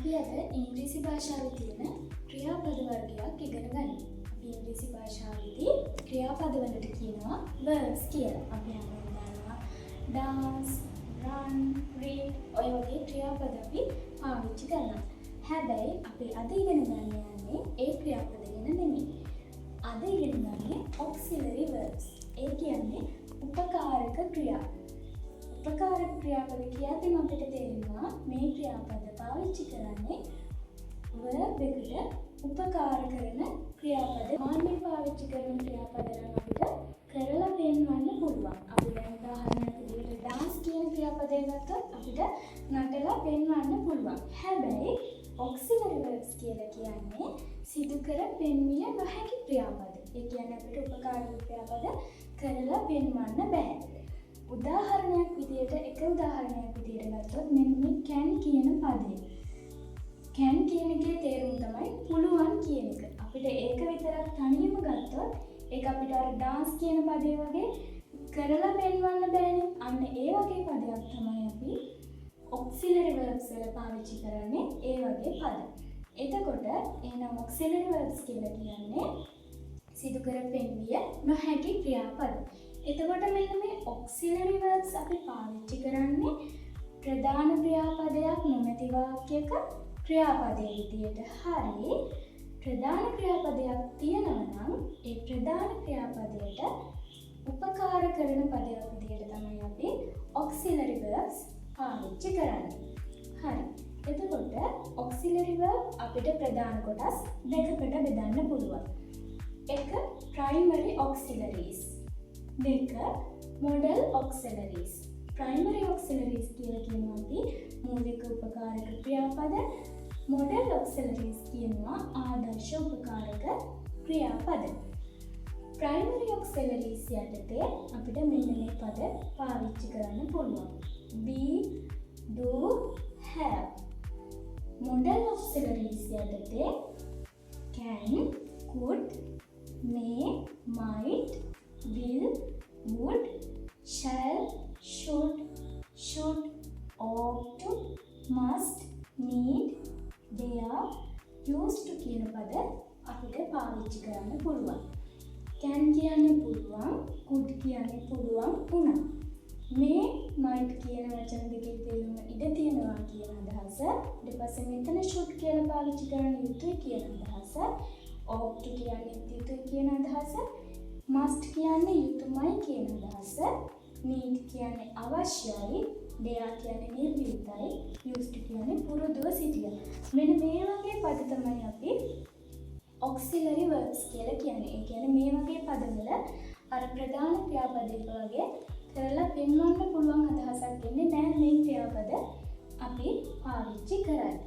අපි අද ඉංග්‍රීසි භාෂාවේ තියෙන ක්‍රියාපද වර්ගයක් ඉගෙන ගනිමු. අපි ඉංග්‍රීසි භාෂාවේදී ක්‍රියාපද වලට කියනවා verbs කියලා. අපි දන්නවා dance, run, read ඔය වගේ ක්‍රියාපද අපි පාවිච්චි කරනවා. හැබැයි අපි අද ඉගෙන ගන්න යන්නේ ඒ ක්‍රියාපද ගැන නෙමෙයි. අද ඉගෙන ගන්නේ auxiliary verbs. ඒ කියන්නේ උපකාරක ක්‍රියා. උපකාරක ක්‍රියාපද කියද්දී අපිට තේරෙනවා මේ ක්‍රියාපද පාවිච්චි කරන්නේ verb එකට උපකාර කරන ක්‍රියාපද. මාන්නේ පාවිච්චි කරන ක්‍රියාපද නම් අපිට කරලා පෙන්වන්න පුළුවන්. අපි දැන් උදාහරණයක් විදිහට dance කියන ක්‍රියාපදය ගත්තොත් අපිට නටලා පෙන්වන්න පුළුවන්. හැබැයි auxiliary verbs කියලා කියන්නේ සිදු කර පෙන්විය නොහැකි ක්‍රියාපද. ඒ කියන්නේ අපිට උපකාරක ක්‍රියාපද කරලා පෙන්වන්න බෑ. උදාහරණයක් විදිහට ගත්තොත් මෙන්න මේ can කියන පදේ. can කියන එකේ තේරුම තමයි පුළුවන් කියන එක. අපිට ඒක විතරක් තනියම ගත්තොත් ඒක අපිට අර dance කියන පදේ වගේ කරලා පෙන්වන්න බෑනේ. අන්න ඒ වගේ පදයක් තමයි අපි auxiliary verbs වල පාවිච්චි කරන්නේ ඒ වගේ පද. එතකොට එහෙනම් auxiliary verbs කියලා කියන්නේ සිදු කර පෙන්විය නොහැකි ක්‍රියාපද. එතකොට මෙන්න මේ auxiliary verbs අපි පාවිච්චි කරන්නේ ප්‍රධාන ක්‍රියාපදයක් නොමැති වාක්‍යයක ක්‍රියාපදයේ විදියට. හරි. ප්‍රධාන ක්‍රියාපදයක් තියෙනවා නම් ඒ ප්‍රධාන ක්‍රියාපදයට උපකාර කරන පදයක් විදියට තමයි අපි auxiliary verbs පාවිච්චි කරන්නේ. හරි. එතකොට auxiliary verb අපිට ප්‍රධාන කොටස් දෙකකට බෙදන්න පුළුවන්. එක primary auxiliaries. දෙක modal auxiliaries. primary auxiliaries කියලා කියනවා අපි මූලික උපකාරක ක්‍රියාපද. modal auxiliaries කියනවා ආදර්ශ උපකාරක ක්‍රියාපද. primary auxiliaries යටතේ අපිට මෙන්න මේ පද පාවිච්චි කරන්න පුළුවන්. be, do, have. modal auxiliaries යටතේ can, could, may, might, will, would, shall, should, ought to, must, need, dare, used to කියන පද අපිට පාවිච්චි කරන්න පුළුවන්. can කියන්නේ පුළුවන්, could කියන්නේ පුළුවන් වුණා. may, might කියන වචන දෙකේ තේරුම ඉඩ තියෙනවා කියන අදහස. ඊට පස්සේ මෙතන should කියලා පාවිච්චි කරන්න යුතුයි කියන අදහස. ought to කියන්නේ යුතුයි කියන අදහස. must කියන්නේ යුතුයමයි කියන අදහස. need කියන්නේ අවශ්‍යයි. dare කියන්නේ නිර්භීතයි. used කියන්නේ පුරුදුව සිටිය. මෙන්න මේ වගේ පද තමයි අපි auxiliary verbs කියලා කියන්නේ. ඒ කියන්නේ මේ වගේ පදවල අර ප්‍රධාන ක්‍රියාපදයක වගේ කරලා පෙන්වන්න පුළුවන් අදහසක් එන්නේ නැහැ මේ ක්‍රියාපද අපි පාවිච්චි කරන්නේ.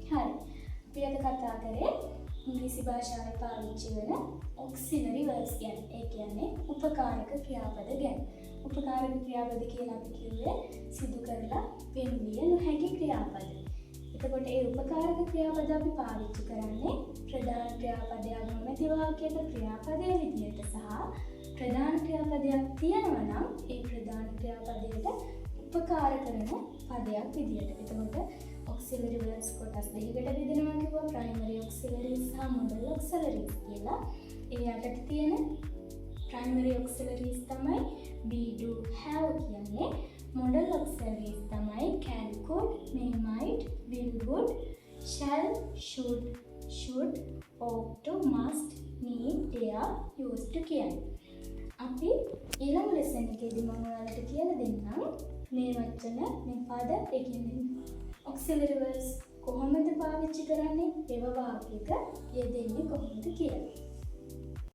හරි. අපි අද කතා කරේ ඉංග්‍රීසි භාෂාවේ පාවිච්චි වෙන auxiliary verbs ගැන. ඒ කියන්නේ උපකාරක ක්‍රියාපද ගැන. උපකාරක ක්‍රියාපද කියලා අපි කිව්වේ සිදු කරලා පෙන්විය නොහැකි ක්‍රියාපද. එතකොට ඒ උපකාරක ක්‍රියාපද අපි පාවිච්චි කරන්නේ ප්‍රධාන ක්‍රියාපදයක් නොමැති වාක්‍යයක ක්‍රියාපදයේ විදියට සහ ප්‍රධාන ක්‍රියාපදයක් තියෙනවා නම් ඒ ප්‍රධාන ක්‍රියාපදයට උපකාර කරන පදයක් විදියට. එතකොට auxiliary verbs කොටස් දෙකකට බෙදෙනවා කිව්වා. primary auxiliaries සහ modal auxiliaries කියලා. ඒ යටතේ තියෙන primary auxiliaries තමයි be, do, have කියන්නේ. modal auxiliaries තමයි can, could, may, might, will, would, shall, should, ought to, must, need, dare, used to කියන්නේ. අපි ඊළඟ ලෙසන් එකේදී මම ඔයාලට කියලා දෙන්නම් මේ වචන මේ පද ඒ කියන්නේ auxiliary verbs කොහොමද පාවිච්චි කරන්නේ ඒව වාක්‍යයක යෙදෙන්නේ කොහොමද කියලා.